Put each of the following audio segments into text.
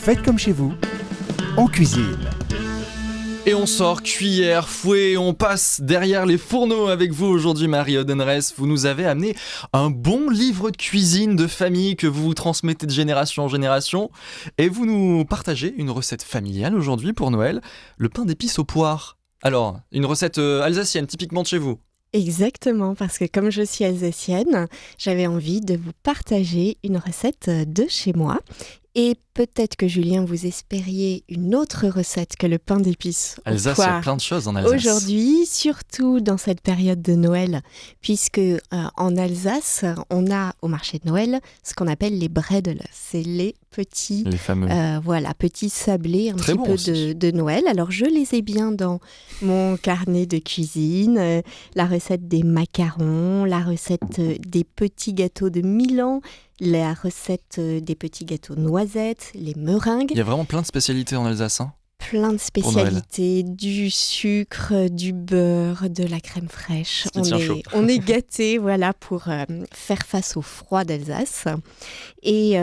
Faites comme chez vous, en cuisine. Et on sort cuillère, fouet, on passe derrière les fourneaux avec vous aujourd'hui, Marie Odenres. Vous nous avez amené un bon livre de cuisine de famille que vous transmettez de génération en génération. Et vous nous partagez une recette familiale aujourd'hui pour Noël, le pain d'épices aux poires. Alors, une recette alsacienne, typiquement de chez vous. Exactement, parce que comme je suis alsacienne, j'avais envie de vous partager une recette de chez moi. Et peut-être que Julien, vous espériez une autre recette que le pain d'épices aux Alsace, il y a poires. plein de choses en Alsace. Aujourd'hui, surtout dans cette période de Noël, puisque en Alsace, on a au marché de Noël ce qu'on appelle les bredel. C'est les petits, Les fameux. petits sablés un Très petit bon peu aussi. de Noël. Alors, je les ai bien dans mon carnet de cuisine. La recette des macarons, la recette des petits gâteaux de Milan, la recette des petits gâteaux noisettes, les meringues. Il y a vraiment plein de spécialités en Alsace. Hein. Plein de spécialités, du sucre, du beurre, de la crème fraîche. Ça tient chaud. On est gâtés voilà, pour faire face au froid d'Alsace. Et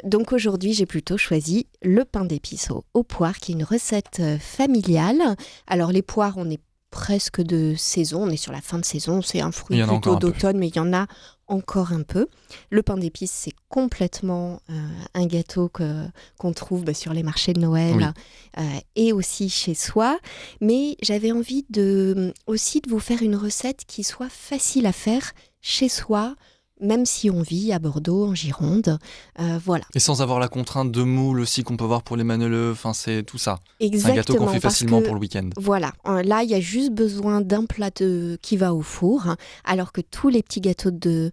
donc aujourd'hui, j'ai plutôt choisi le pain d'épices aux poires, qui est une recette familiale. Alors les poires, on est presque de saison, on est sur la fin de saison, c'est un fruit Il y en a encore plutôt un peu. d'automne, mais il y en a encore un peu. Le pain d'épices, c'est complètement un gâteau qu'on trouve sur les marchés de Noël et aussi chez soi. Mais j'avais envie aussi de vous faire une recette qui soit facile à faire chez soi, même si on vit à Bordeaux, en Gironde. Voilà. Et sans avoir la contrainte de moule aussi qu'on peut voir pour les maneleux, enfin c'est tout ça. Exactement. C'est un gâteau qu'on fait parce facilement que, pour le week-end. Voilà, là il y a juste besoin d'un plat qui va au four, alors que tous les petits gâteaux de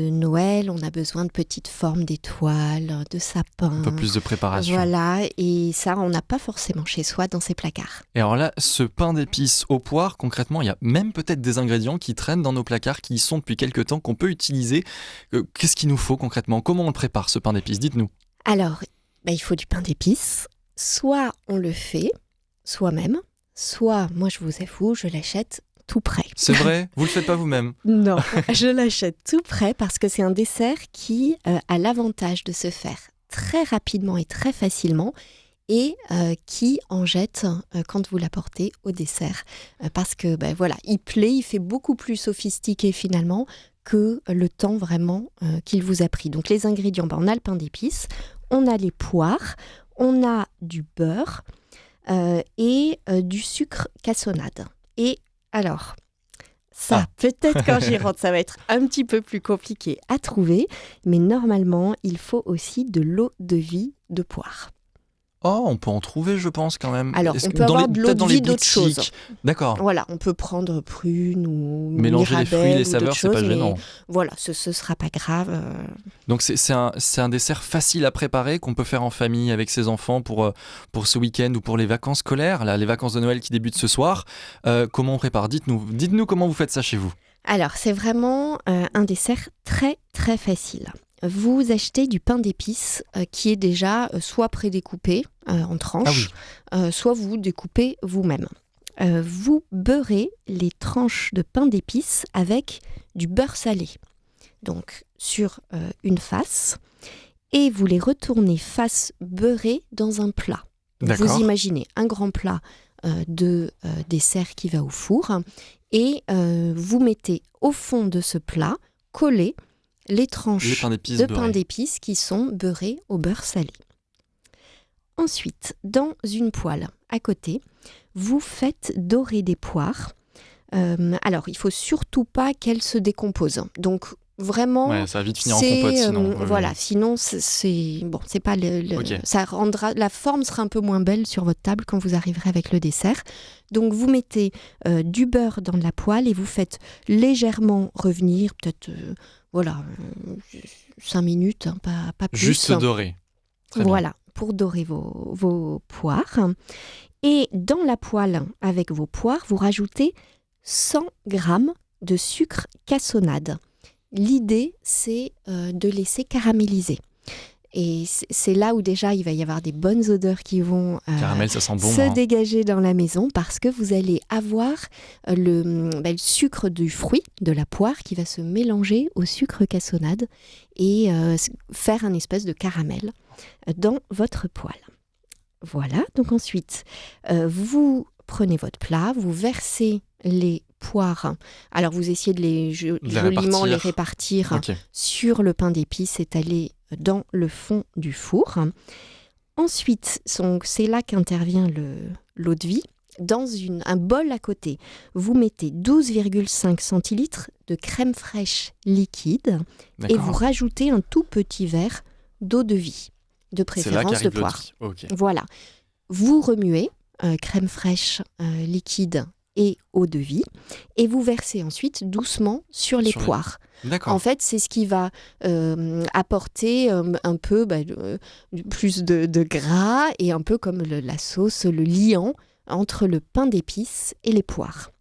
Noël, on a besoin de petites formes d'étoiles, de sapins. Un peu plus de préparation. Voilà, et ça on n'a pas forcément chez soi dans ces placards. Et alors là, ce pain d'épices aux poires, concrètement, il y a même peut-être des ingrédients qui traînent dans nos placards, qui y sont depuis quelques temps, qu'on peut utiliser. Qu'est-ce qu'il nous faut concrètement ? Comment on le prépare, ce pain d'épices ? Dites-nous. Alors, il faut du pain d'épices. Soit on le fait soi-même, soit, moi je vous avoue, je l'achète tout prêt. C'est vrai ? Vous le faites pas vous-même ? Non, je l'achète tout prêt parce que c'est un dessert qui a l'avantage de se faire très rapidement et très facilement et qui en jette quand vous l'apportez au dessert. Parce que, il plaît, il fait beaucoup plus sophistiqué finalement que le temps vraiment qu'il vous a pris. Donc les ingrédients, on a le pain d'épices, on a les poires, on a du beurre et du sucre cassonade. Et alors, ça, peut-être quand j'y rentre, ça va être un petit peu plus compliqué à trouver, mais normalement, il faut aussi de l'eau de vie de poire. Oh, on peut en trouver, je pense, quand même. Alors, Est-ce on que peut avoir les- de l'eau peut-être de dans les vie d'autres boutiques. choses. D'accord. Voilà, on peut prendre prune ou Mélanger les fruits, mirabelle les ou saveurs, d'autres c'est pas choses, mais gênant. voilà, ce sera pas grave. Donc c'est un dessert facile à préparer qu'on peut faire en famille avec ses enfants pour ce week-end ou pour les vacances scolaires, là, les vacances de Noël qui débutent ce soir. Comment on prépare ? Dites-nous comment vous faites ça chez vous. Alors, c'est vraiment un dessert très, très facile. Vous achetez du pain d'épices qui est déjà soit prédécoupé en tranches, soit vous découpez vous-même. Vous beurrez les tranches de pain d'épices avec du beurre salé. Donc, sur une face, et vous les retournez face beurrée dans un plat. D'accord. Vous imaginez un grand plat de dessert qui va au four et vous mettez au fond de ce plat, collé, les tranches Les pains d'épices de beurrés. pain d'épices qui sont beurrées au beurre salé. Ensuite, dans une poêle à côté, vous faites dorer des poires. Alors, il faut surtout pas qu'elles se décomposent. Donc, vraiment, Ouais, ça va vite finir en compote sinon. voilà, sinon c'est pas Ok. ça rendra la forme sera un peu moins belle sur votre table quand vous arriverez avec le dessert. Donc vous mettez du beurre dans la poêle et vous faites légèrement revenir peut-être 5 minutes, hein, pas plus. Juste doré. Très bien. Voilà, pour dorer vos poires. Et dans la poêle avec vos poires, vous rajoutez 100 grammes de sucre cassonade. L'idée, c'est de laisser caraméliser. Et c'est là où déjà il va y avoir des bonnes odeurs qui vont Caramel, ça sent bon. se hein. dégager dans la maison parce que vous allez avoir le sucre du fruit, de la poire, qui va se mélanger au sucre cassonade et faire un espèce de caramel dans votre poêle. Voilà, donc ensuite, vous prenez votre plat, vous versez les poires. Alors, vous essayez de les joliment les répartir Ok. sur le pain d'épices étalé dans le fond du four. Ensuite, c'est là qu'intervient l'eau de vie. Dans un bol à côté, vous mettez 12,5 centilitres de crème fraîche liquide et vous D'accord. rajoutez un tout petit verre d'eau de vie, de C'est là préférence de qu'arrive le poire. tri. Ok. Voilà. Vous remuez crème fraîche liquide et eau de vie et vous versez ensuite doucement sur les Sur les- poires. D'accord. En fait, c'est ce qui va apporter un peu plus de gras et un peu comme la sauce, le liant entre le pain d'épices et les poires.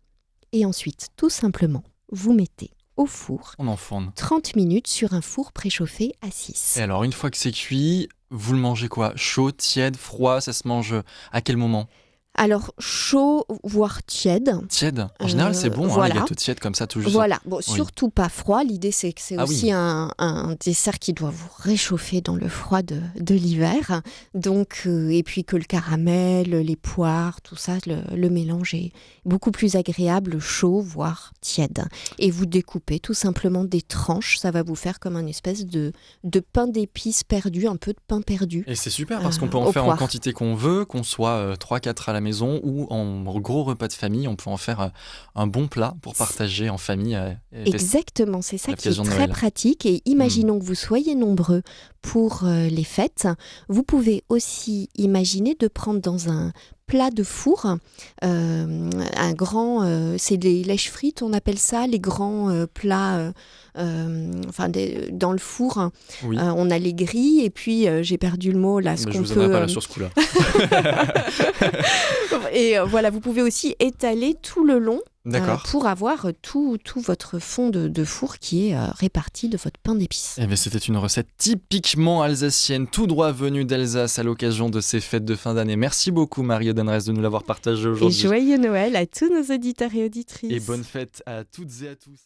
Et ensuite, tout simplement, vous mettez au four On enfourne. 30 minutes sur un four préchauffé à 6. Et alors, une fois que c'est cuit, vous le mangez quoi? Chaud, tiède, froid? Ça se mange à quel moment? Alors, chaud, voire tiède. Tiède. En général, c'est bon, voilà. les gâteaux tièdes comme ça, tout juste. Voilà, bon, surtout pas froid. L'idée, c'est que c'est Ah aussi oui. un dessert qui doit vous réchauffer dans le froid de l'hiver. Donc, et puis que le caramel, les poires, tout ça, le mélange est beaucoup plus agréable, chaud, voire tiède. Et vous découpez tout simplement des tranches. Ça va vous faire comme une espèce de pain d'épices perdu, un peu de pain perdu. Et c'est super parce qu'on peut en Au faire en poire. quantité qu'on veut, qu'on soit 3-4 à la maison ou en gros repas de famille. On peut en faire un bon plat pour partager en famille. Et Exactement, c'est ça qui est l'occasion de très Noël. pratique. Et imaginons que vous soyez nombreux pour les fêtes. Vous pouvez aussi imaginer de prendre dans un plat de four, un grand, c'est des lèches frites, on appelle ça, les grands plats, dans le four. Oui. On a les grilles et puis j'ai perdu le mot là. Mais je vous aimerais pas là sur ce coup-là. Et voilà, vous pouvez aussi étaler tout le long. D'accord. Pour avoir tout votre fond de four qui est réparti de votre pain d'épices. Eh bien, c'était une recette typiquement alsacienne, tout droit venue d'Alsace à l'occasion de ces fêtes de fin d'année. Merci beaucoup, Marie Odenres, de nous l'avoir partagé Et aujourd'hui. joyeux Noël à tous nos auditeurs et auditrices. Et bonne fête à toutes et à tous.